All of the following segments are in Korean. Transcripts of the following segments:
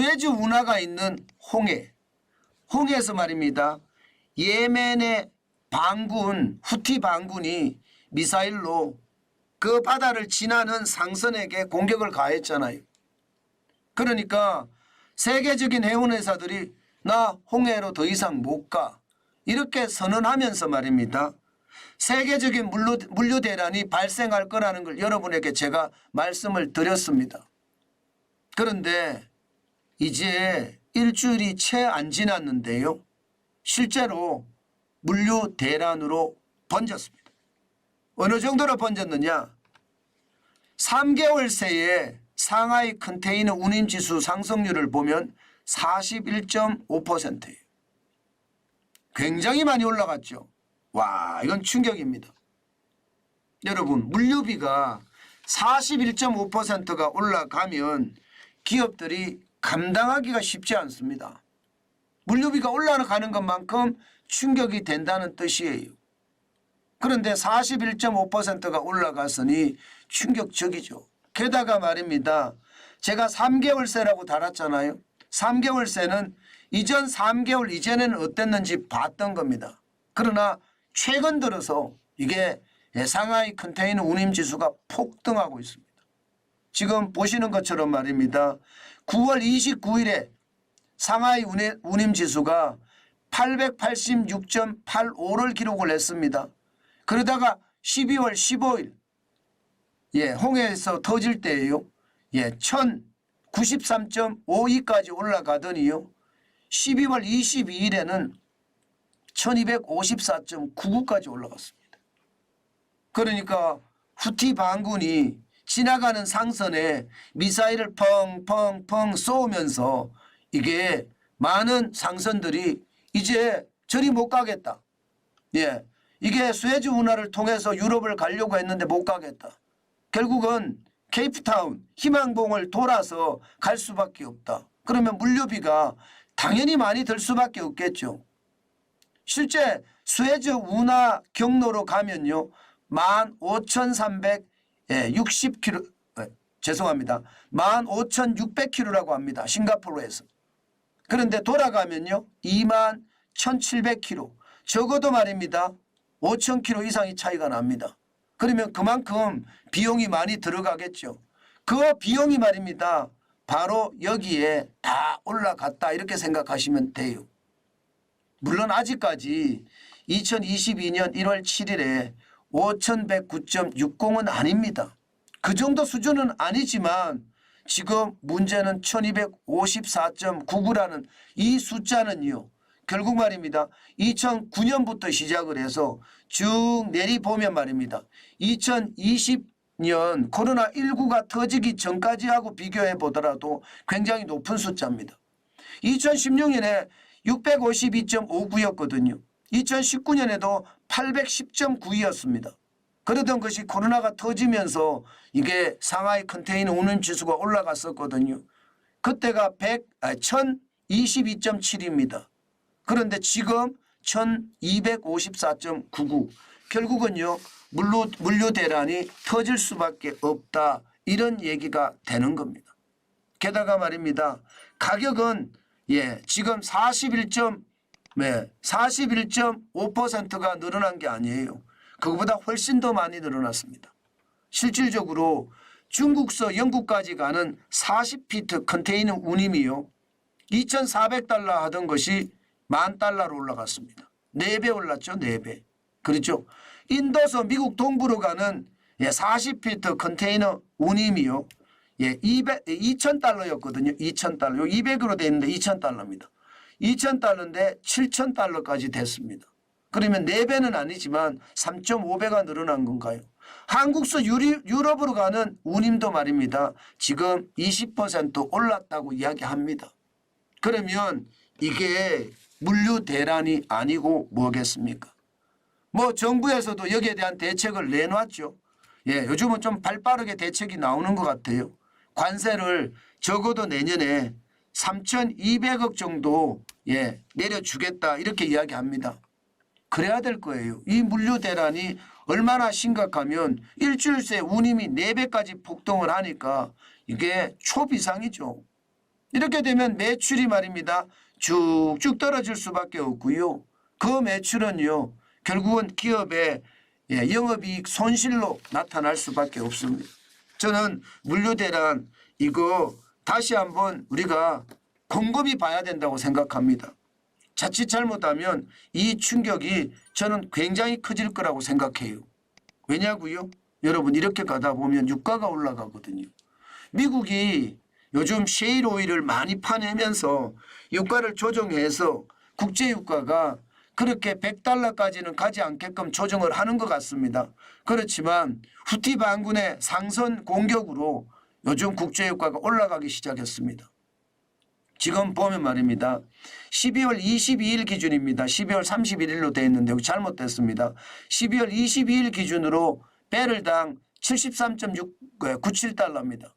수에즈 운하가 있는 홍해에서 말입니다. 예멘의 반군 후티 반군이 미사일로 그 바다를 지나는 상선에게 공격을 가했잖아요. 그러니까 세계적인 해운회사들이 나 홍해로 더 이상 못 가 이렇게 선언하면서 말입니다. 세계적인 물류 대란이 발생할 거라는 걸 여러분에게 제가 말씀을 드렸습니다. 그런데 이제 일주일이 채 안 지났는데요. 실제로 물류 대란으로 번졌습니다. 어느 정도로 번졌느냐. 3개월 새에 상하이 컨테이너 운임지수 상승률을 보면 41.5%예요. 굉장히 많이 올라갔죠. 와, 이건 충격입니다. 여러분, 물류비가 41.5%가 올라가면 기업들이 감당하기가 쉽지 않습니다. 물류비가 올라가는 것만큼 충격이 된다는 뜻이에요. 그런데 41.5%가 올라갔으니 충격적이죠. 게다가 말입니다. 제가 3개월세라고 달았잖아요. 3개월세는 이전 3개월 이전에는 어땠는지 봤던 겁니다. 그러나 최근 들어서 이게 상하이 컨테이너 운임지수가 폭등하고 있습니다. 지금 보시는 것처럼 말입니다. 9월 29일에 상하이 운임지수가 886.85를 기록을 했습니다. 그러다가 12월 15일 홍해에서 터질 때예요. 1093.52까지 올라가더니요. 12월 22일에는 1254.99까지 올라갔습니다. 그러니까 후티 반군이 지나가는 상선에 미사일을 펑펑펑 쏘면서 이게 많은 상선들이 이제 저리 못 가겠다. 이게 수에즈 운하를 통해서 유럽을 가려고 했는데 못 가겠다. 결국은 케이프타운 희망봉을 돌아서 갈 수밖에 없다. 그러면 물류비가 당연히 많이 들 수밖에 없겠죠. 실제 수에즈 운하 경로로 가면요. 15,360km 죄송합니다. 15,600km라고 합니다. 싱가포르에서. 그런데 돌아가면요. 21,700km. 적어도 말입니다. 5,000km 이상의 차이가 납니다. 그러면 그만큼 비용이 많이 들어가겠죠. 그 비용이 말입니다. 바로 여기에 다 올라갔다 이렇게 생각하시면 돼요. 물론 아직까지 2022년 1월 7일에 5,109.60은 아닙니다. 그 정도 수준은 아니지만 지금 문제는 1254.99라는 이 숫자는요. 결국 말입니다. 2009년부터 시작을 해서 쭉 내리보면 말입니다. 2020년 코로나19가 터지기 전까지 하고 비교해 보더라도 굉장히 높은 숫자입니다. 2016년에 652.59였거든요. 2019년에도 810.92였습니다. 그러던 것이 코로나가 터지면서 이게 상하이 컨테이너 운임지수가 올라갔었거든요. 그때가 1022.7입니다. 그런데 지금 1254.99 결국은요 물류 대란이 터질 수밖에 없다 이런 얘기가 되는 겁니다. 게다가 말입니다. 가격은 지금 41.5%가 늘어난 게 아니에요. 그거보다 훨씬 더 많이 늘어났습니다. 실질적으로 중국서 영국까지 가는 40피트 컨테이너 운임이요. 2,400달러 하던 것이 $10,000로 올라갔습니다. 4배 올랐죠. 4배. 그렇죠. 인도서 미국 동부로 가는 40피트 컨테이너 운임이요. 2,000달러였거든요. 2,000달러. 요 200으로 되어 있는데 2,000달러입니다. 2,000달러인데 7,000달러까지 됐습니다. 그러면 4배는 아니지만 3.5배가 늘어난 건가요? 한국서 유럽으로 가는 운임도 말입니다. 지금 20% 올랐다고 이야기합니다. 그러면 이게 물류 대란이 아니고 뭐겠습니까? 정부에서도 여기에 대한 대책을 내놨죠. 요즘은 좀 발빠르게 대책이 나오는 것 같아요. 관세를 적어도 내년에 3,200억 정도 내려주겠다 이렇게 이야기합니다. 그래야 될 거예요. 이 물류 대란이 얼마나 심각하면 일주일 새 운임이 4배까지 폭등을 하니까 이게 초비상이죠. 이렇게 되면 매출이 말입니다. 쭉쭉 떨어질 수밖에 없고요. 그 매출은요. 결국은 기업의 영업이익 손실로 나타날 수밖에 없습니다. 저는 물류대란 이거 다시 한번 우리가 곰곰이 봐야 된다고 생각합니다. 자칫 잘못하면 이 충격이 저는 굉장히 커질 거라고 생각해요. 왜냐고요? 여러분 이렇게 가다 보면 유가가 올라가거든요. 미국이 요즘 셰일 오일을 많이 파내면서 유가를 조정해서 국제유가가 그렇게 100달러까지는 가지 않게끔 조정을 하는 것 같습니다. 그렇지만 후티 반군의 상선 공격으로 요즘 국제유가가 올라가기 시작했습니다. 지금 보면 말입니다. 12월 22일 기준입니다. 12월 31일로 되어 있는데 여기 잘못됐습니다. 12월 22일 기준으로 배럴당 73.97달러입니다.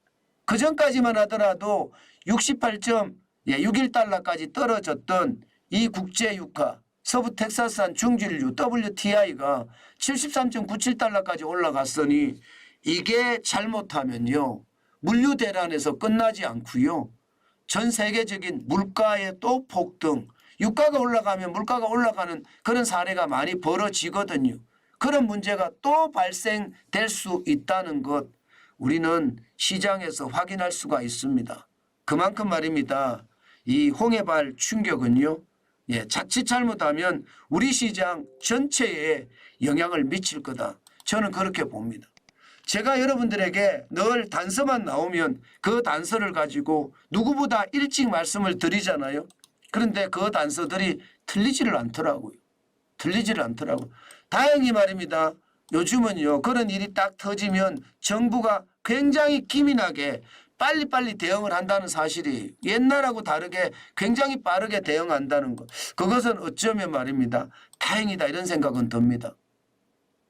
그전까지만 하더라도 68.61달러까지 떨어졌던 이 국제유가 서부 텍사스산 중진유 WTI가 73.97달러까지 올라갔으니 이게 잘못하면요. 물류 대란에서 끝나지 않고요. 전 세계적인 물가의 또 폭등, 유가가 올라가면 물가가 올라가는 그런 사례가 많이 벌어지거든요. 그런 문제가 또 발생될 수 있다는 것 우리는 시장에서 확인할 수가 있습니다. 그만큼 말입니다. 이 홍해발 충격은요. 자칫 잘못하면 우리 시장 전체에 영향을 미칠 거다. 저는 그렇게 봅니다. 제가 여러분들에게 늘 단서만 나오면 그 단서를 가지고 누구보다 일찍 말씀을 드리잖아요. 그런데 그 단서들이 틀리지를 않더라고요. 다행히 말입니다. 요즘은요. 그런 일이 딱 터지면 정부가 굉장히 기민하게 빨리빨리 대응을 한다는 사실이 옛날하고 다르게 굉장히 빠르게 대응한다는 것. 그것은 어쩌면 말입니다. 다행이다 이런 생각은 듭니다.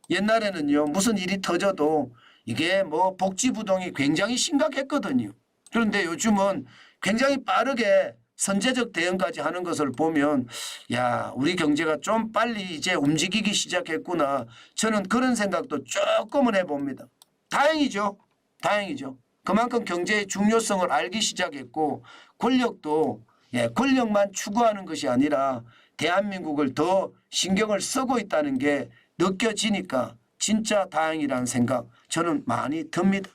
옛날에는요. 무슨 일이 터져도 이게 뭐 복지부동이 굉장히 심각했거든요. 그런데 요즘은 굉장히 빠르게 선제적 대응까지 하는 것을 보면 야 우리 경제가 좀 빨리 이제 움직이기 시작했구나. 저는 그런 생각도 조금은 해봅니다. 다행이죠. 그만큼 경제의 중요성을 알기 시작했고 권력도 권력만 추구하는 것이 아니라 대한민국을 더 신경을 쓰고 있다는 게 느껴지니까 진짜 다행이라는 생각 저는 많이 듭니다.